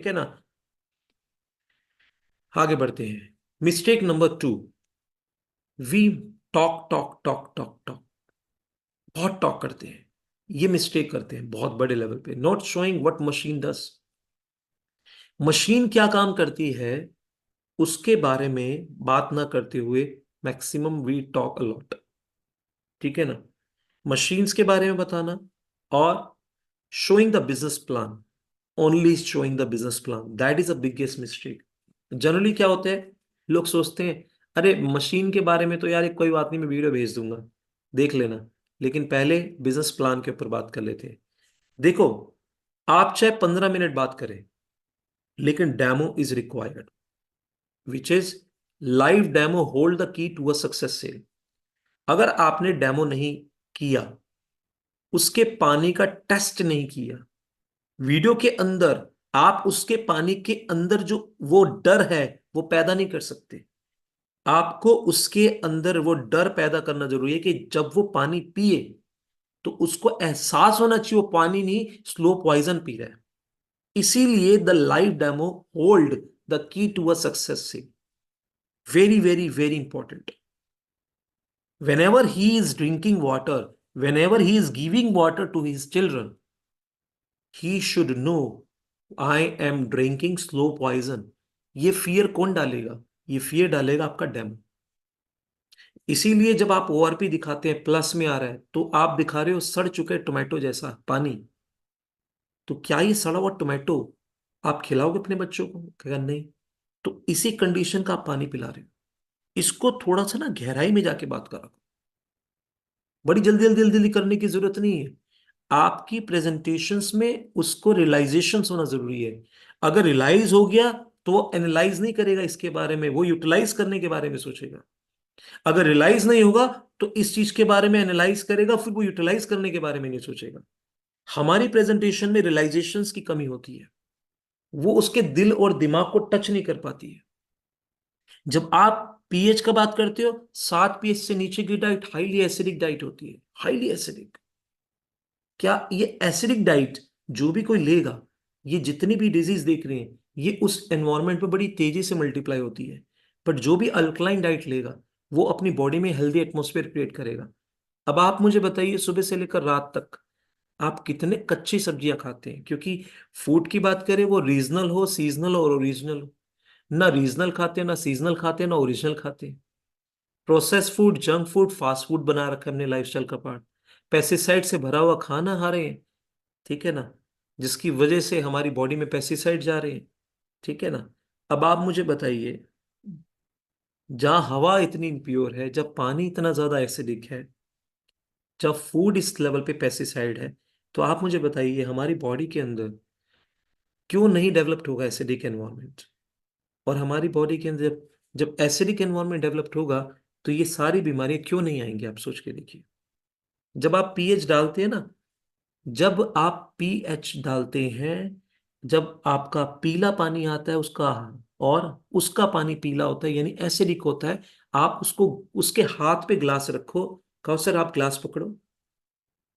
ठीक है ना। आगे बढ़ते हैं। Mistake number 2, we talk talk talk talk talk, बहुत टॉक करते हैं। ये मिस्टेक करते हैं बहुत बड़े लेवल पे, not showing what machine does. Machine क्या काम करती है उसके बारे में बात ना करते हुए मैक्सिमम वी टॉक अलॉट, ठीक है ना। मशीन्स के बारे में बताना और showing the business plan, only showing the business plan, that is a biggest mistake. Generally क्या होता है, लोग सोचते हैं अरे मशीन के बारे में तो यार एक कोई बात नहीं, मैं वीडियो भेज दूंगा, देख लेना। लेकिन पहले बिजनेस प्लान के ऊपर बात कर लेते हैं। देखो, आप चाहे 15 मिनट बात करें, लेकिन demo is required, which is live demo hold the key to a success sale. अगर आपने डेमो नहीं किया, उसके पानी का टेस्ट नहीं किया, वीडियो के अंदर आप उसके पानी के अंदर जो वो डर है वो पैदा नहीं कर सकते। आपको उसके अंदर वो डर पैदा करना जरूरी है कि जब वो पानी पिए तो उसको एहसास होना चाहिए वो पानी नहीं स्लो पॉइजन पी रहा है। इसीलिए the live demo hold the key to a success से, very very very important. whenever he is drinking water, whenever he is giving water to his children, he should know I am drinking slow poison। ये fear कौन डालेगा? ये fear डालेगा आपका demo. इसीलिए जब आप ओआरपी दिखाते हैं प्लस में आ रहा है तो आप दिखा रहे हो सड़ चुके टोमेटो जैसा पानी। तो क्या ये सड़ा हुआ टोमेटो आप खिलाओगे अपने बच्चों को? कहेगा नहीं। तो इसी कंडीशन का आप पानी पिला रहे हो। इसको थोड़ा सा ना गहराई में जाके बात करा, बड़ी जल्दी जल्दी जल्दी जल्दी करने की जरूरत नहीं है। आपकी प्रेजेंटेशंस में उसको रियलाइजेशन होना जरूरी है। अगर रियलाइज हो गया तो वो एनालाइज नहीं करेगा इसके बारे में, वो यूटिलाइज करने के बारे में सोचेगा। अगर रियलाइज नहीं होगा तो इस चीज के बारे में एनालाइज करेगा, फिर वो यूटिलाइज करने के बारे में नहीं सोचेगा। हमारी प्रेजेंटेशन में रियलाइजेशंस की कमी होती है, वो उसके दिल और दिमाग को टच नहीं कर पाती है। जब आप पीएच का बात करते हो, 7 पीएच से नीचे की डाइट हाईली एसिडिक डाइट होती है, हाईली एसिडिक। क्या ये एसिडिक डाइट जो भी कोई लेगा, ये जितनी भी डिजीज देख रहे हैं ये उस एनवायरनमेंट में बड़ी तेजी से मल्टीप्लाई होती है। बट जो भी अल्कलाइन डाइट लेगा वो अपनी बॉडी में हेल्दी एटमॉस्फेयर क्रिएट करेगा। अब आप मुझे बताइए, सुबह से लेकर रात तक आप कितने कच्ची सब्जियां खाते हैं? क्योंकि फूड की बात करें, वो रीजनल हो, सीजनल और ओरिजिनल हो। ना रीजनल खाते हैं, ना सीजनल खाते हैं, ना ओरिजिनल खाते हैं। Process food, junk food, fast food बना रखा है हमने लाइफस्टाइल का पार्ट। पेस्टिसाइड से भरा हुआ खाना खा रहे हैं, ठीक है ना, जिसकी वजह से हमारी बॉडी में पेस्टिसाइड जा रहे हैं, ठीक है ना। अब आप मुझे बताइए, जहां हवा इतनी इम्प्योर है, जब पानी इतना ज्यादा एसिडिक है, जब फूड इस लेवल पे पेस्टिसाइड है, तो आप मुझे बताइए हमारी बॉडी के अंदर क्यों नहीं डेवलप्ड होगा एसिडिक एनवायरनमेंट? और हमारी बॉडी के अंदर जब जब एसिडिक एनवायरनमेंट डेवलप्ड होगा तो ये सारी बीमारियां क्यों नहीं आएंगी? आप सोच के देखिए। जब आप पीएच डालते हैं ना, जब आप पीएच डालते हैं, जब आपका पीला पानी आता है उसका, और उसका पानी पीला होता है यानी एसिडिक होता है, आप उसको, उसके हाथ पे ग्लास रखो, कहो सर आप ग्लास पकड़ो।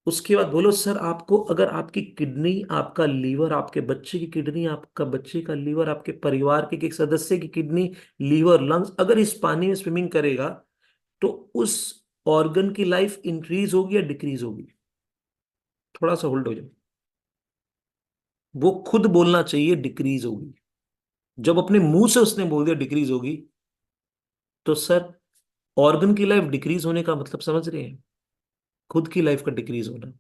उसके बाद बोलो सर आपको, अगर आपकी किडनी, आपका लीवर, आपके बच्चे की किडनी, आपका बच्चे का लीवर, आपके परिवार के एक सदस्य की किडनी, लीवर, लंग्स अगर इस पानी में स्विमिंग करेगा तो उस ऑर्गन की लाइफ इंक्रीज होगी या डिक्रीज होगी? थोड़ा सा होल्ड हो जाओ। वो खुद बोलना चाहिए डिक्रीज होगी। जब अपने मुंह से उसने बोल दिया डिक्रीज होगी, तो सर ऑर्गन की लाइफ डिक्रीज होने का मतलब समझ रहे हैं? खुद की लाइफ का डिक्रीज होना।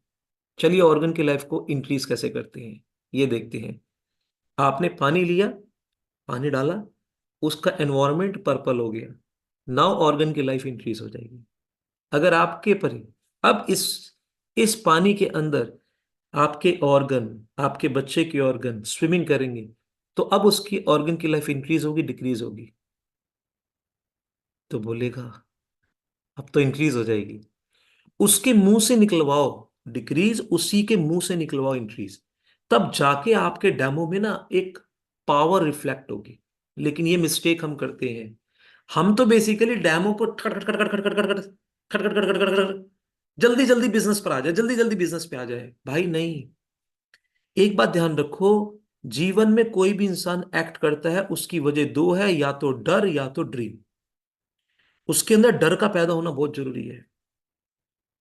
चलिए ऑर्गन की लाइफ को इंक्रीज कैसे करते हैं ये देखते हैं। आपने पानी लिया, पानी डाला, उसका एनवायरमेंट पर्पल हो गया, नाउ ऑर्गन की लाइफ इंक्रीज हो जाएगी। अगर आपके पर, अब इस पानी के अंदर आपके ऑर्गन, आपके बच्चे के ऑर्गन स्विमिंग करेंगे, तो अब उसकी ऑर्गन की लाइफ इंक्रीज होगी डिक्रीज होगी? तो बोलेगा अब तो इंक्रीज हो जाएगी। उसके मुंह से निकलवाओ डिक्रीज, उसी के मुंह से निकलवाओ इंक्रीज, तब जाके आपके डेमो में ना एक पावर रिफ्लेक्ट होगी। लेकिन ये मिस्टेक हम करते हैं, हम तो बेसिकली डेमो को खट खट खट खट खट खट खट खट खट खट खट खट खट खट, जल्दी जल्दी बिजनेस पर आ जाए, जल्दी जल्दी बिजनेस पे आ जाए। भाई नहीं, एक बात ध्यान रखो, जीवन में कोई भी इंसान एक्ट करता है, उसकी वजह दो है, या तो डर या तो ड्रीम। उसके अंदर डर का पैदा होना बहुत जरूरी है।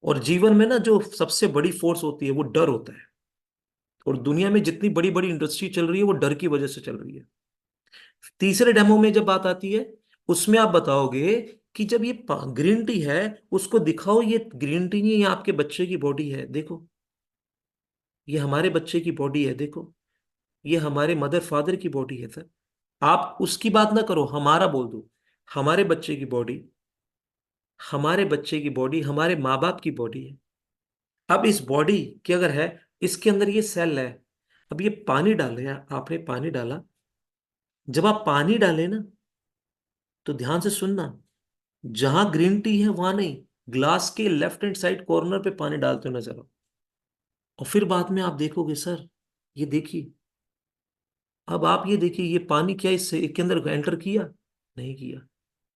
और जीवन में ना जो सबसे बड़ी फोर्स होती है वो डर होता है। और दुनिया में जितनी बड़ी बड़ी इंडस्ट्री चल रही है वो डर की वजह से चल रही है। तीसरे डेमो में जब बात आती है, उसमें आप बताओगे कि जब ये ग्रीन टी है, उसको दिखाओ ये ग्रीन टी नहीं है, ये आपके बच्चे की बॉडी है, देखो। ये हमारे बच्चे की बॉडी है, देखो। ये हमारे मदर फादर की बॉडी है सर। आप उसकी बात ना करो, हमारा बोल दो। हमारे बच्चे की बॉडी, हमारे बच्चे की बॉडी हमारे माँ बाप की बॉडी है। अब इस बॉडी की अगर है, इसके अंदर ये सेल है। अब ये पानी डाले, आपने पानी डाला। जब आप पानी डाले ना, तो ध्यान से सुनना। जहां ग्रीन टी है वहां नहीं, ग्लास के लेफ्ट हैंड साइड कॉर्नर पे पानी डालते हो नजर आओ। और फिर बाद में आप देखोगे सर, ये देखिए। अब आप ये देखिए, ये पानी क्या इससे के अंदर एंटर किया? नहीं किया।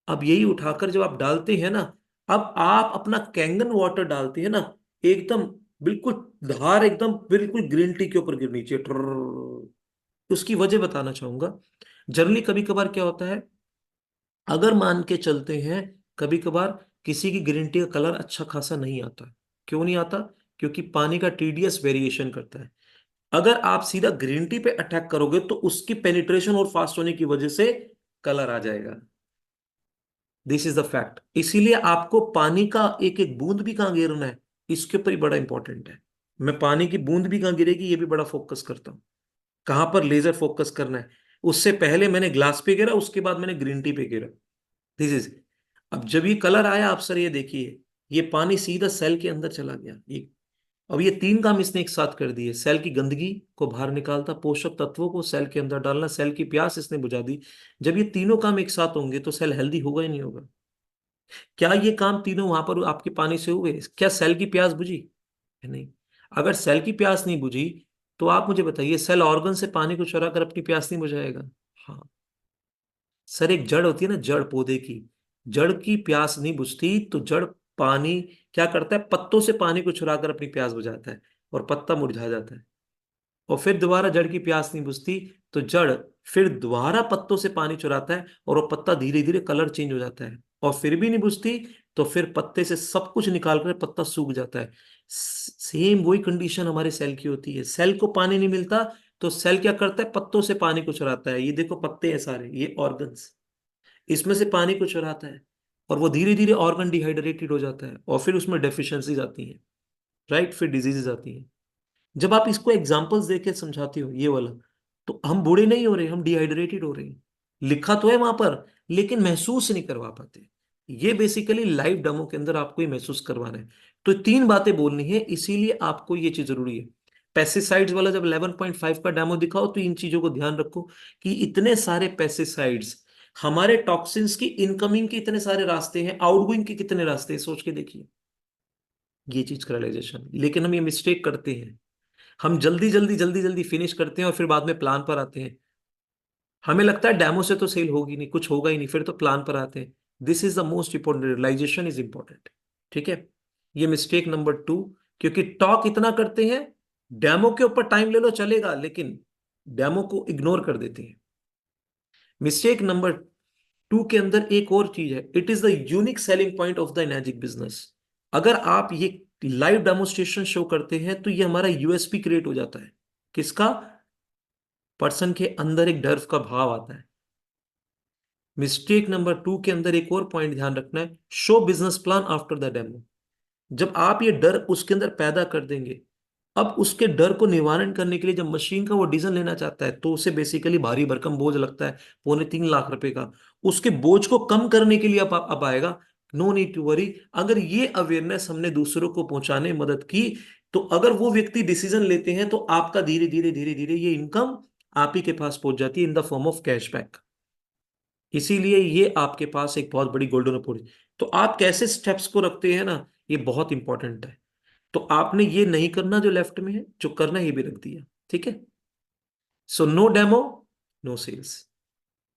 अब यही उठाकर जब आप डालते हैं ना, अब आप अपना कैंगन वाटर डालते हैं ना, एकदम बिल्कुल धार एकदम बिल्कुल ग्रीन टी के ऊपर गिरनी चाहिए, उसकी वजह बताना चाहूंगा। जनरली कभी कभार क्या होता है, अगर मान के चलते हैं, कभी कभार किसी की ग्रीन टी का कलर अच्छा खासा नहीं आता। क्यों नहीं आता? क्योंकि पानी का टीडीएस वेरिएशन करता है। अगर आप सीधा ग्रीन टी पे अटैक करोगे तो उसकी पेनिट्रेशन और फास्ट होने की वजह से कलर आ जाएगा। This is the fact. इसीलिए आपको पानी का एक एक बूंद भी कहाँ गिरना है, इसके ऊपर ही बड़ा इंपॉर्टेंट है। मैं पानी की बूंद भी कहाँ गिरेगी ये भी बड़ा फोकस करता हूँ। कहाँ पर लेजर फोकस करना है। उससे पहले मैंने ग्लास पे गिरा, उसके बाद मैंने ग्रीन टी पे गिरा। This is. अब जब ये कलर आया, आप सर ये देखिए, ये पानी सीधा सेल के अंदर चला गया। ये अब ये तीन काम इसने एक साथ कर दिए। सेल की गंदगी को बाहर निकालता, पोषक तत्वों को सेल के अंदर डालना, सेल की प्यास इसने बुझा दी। जब ये तीनों काम एक साथ होंगे तो सेल हेल्दी होगा ही नहीं होगा। क्या ये काम तीनों वहां पर आपके पानी से हुए? क्या सेल की प्यास बुझी? नहीं। अगर सेल की प्यास नहीं बुझी, तो आप मुझे बताइए, सेल ऑर्गन से पानी को चुरा कर अपनी प्यास नहीं बुझाएगा? हाँ। सर एक जड़ होती है ना, जड़ पौधे की, जड़ की प्यास नहीं बुझती तो जड़ पानी क्या करता है, पत्तों से पानी को चुरा कर अपनी प्यास बुझाता है, और पत्ता मुरझा जाता है। और फिर दोबारा जड़ की प्यास नहीं बुझती तो जड़ फिर दोबारा पत्तों से पानी चुराता है, और वो पत्ता धीरे धीरे कलर चेंज हो जाता है। और फिर भी नहीं बुझती तो फिर पत्ते से सब कुछ निकाल कर पत्ता सूख जाता है। सेम वही कंडीशन हमारे सेल की होती है। सेल को पानी नहीं मिलता तो सेल क्या करता है, पत्तों से पानी को चुराता है। ये देखो पत्ते हैं सारे, ये ऑर्गन्स, इसमें से पानी को चुराता है। और वो धीरे धीरे ऑर्गन डिहाइड्रेटेड हो जाता है, और फिर उसमें डेफिशिएंसीज आती हैं। राइट, फिर डिजीजेज आती हैं। जब आप इसको एग्जाम्पल्स देके समझाते हो ये वाला, तो हम बूढ़े नहीं हो रहे, हम डिहाइड्रेटेड हो रहे हैं। लिखा तो है वहां पर, लेकिन महसूस नहीं करवा पाते। ये बेसिकली लाइव डेमो के अंदर आपको ये महसूस करवाना है। तो तीन बातें बोलनी है, इसीलिए आपको ये चीज जरूरी है। पेस्टिसाइड्स वाला जब 11.5 का डेमो दिखाओ तो इन चीजों को ध्यान रखो, कि इतने सारे पेस्टिसाइड्स, हमारे टॉक्सिन्स की इनकमिंग के इतने सारे रास्ते हैं, आउटगोइंग के कितने रास्ते हैं, सोच के देखिए। ये चीज का रियलाइजेशन, लेकिन हम ये मिस्टेक करते हैं। हम जल्दी जल्दी जल्दी जल्दी फिनिश करते हैं और फिर बाद में प्लान पर आते हैं। हमें लगता है डैमो से तो सेल होगी नहीं, कुछ होगा ही नहीं, फिर तो प्लान पर आते हैं। This is the most important, realization is important. ठीक है। ये मिस्टेक नंबर टू। क्योंकि टॉक इतना करते हैं, डेमो के ऊपर टाइम ले लो चलेगा, लेकिन डेमो को इग्नोर कर देते हैं। मिस्टेक नंबर टू के अंदर एक और चीज है, it is the unique selling point of the energic business. अगर आप ये लाइव डेमोस्ट्रेशन शो करते हैं तो ये हमारा यूएसपी क्रिएट हो जाता है। किसका? पर्सन के अंदर एक डर का भाव आता है। मिस्टेक नंबर टू के अंदर एक और पॉइंट ध्यान रखना है, show business plan after the demo. जब आप ये डर उसके अंदर पैदा कर देंगे, अब उसके डर को निवारण करने के लिए जब मशीन का वो डिसीजन लेना चाहता है, तो उसे बेसिकली भारी भरकम बोझ लगता है, 2.25 लाख रुपए का। उसके बोझ को कम करने के लिए अब आएगा, नो नीड टू वरी। अगर ये अवेयरनेस हमने दूसरों को पहुंचाने में मदद की, तो अगर वो व्यक्ति डिसीजन लेते हैं तो आपका धीरे धीरे धीरे धीरे ये इनकम आप ही के पास पहुंच जाती है in the form of cashback. इसीलिए ये आपके पास एक बहुत बड़ी गोल्डन अपॉर्चुनिटी। तो आप कैसे स्टेप्स को रखते हैं ना, ये बहुत इंपॉर्टेंट है। तो आपने ये नहीं करना जो लेफ्ट में है, जो करना है ये भी रख दिया। ठीक है। So no demo, no sales.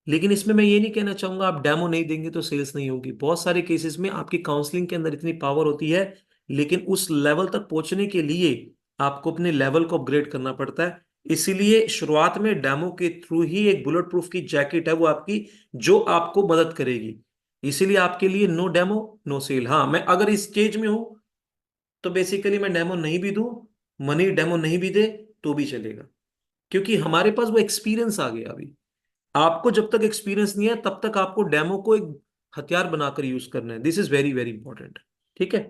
लेकिन इसमें मैं ये नहीं कहना चाहूंगा आप डेमो नहीं देंगे तो सेल्स नहीं होगी। बहुत सारे केसेस में आपकी काउंसलिंग के अंदर इतनी पावर होती है, लेकिन उस लेवल तक पहुंचने के लिए आपको अपने लेवल को अपग्रेड करना पड़ता है। इसीलिए शुरुआत में डेमो के थ्रू ही एक बुलेट प्रूफ की जैकेट है वो आपकी, जो आपको मदद करेगी। इसीलिए आपके लिए नो डेमो नो सेल। हाँ, मैं अगर इस स्टेज में हूं तो बेसिकली मैं डेमो नहीं भी दूं, मनी डेमो नहीं भी दे तो भी चलेगा, क्योंकि हमारे पास वो एक्सपीरियंस आ गया अभी। आपको जब तक एक्सपीरियंस नहीं है तब तक आपको डेमो को एक हथियार बनाकर यूज करना है। This is very very important. ठीक है।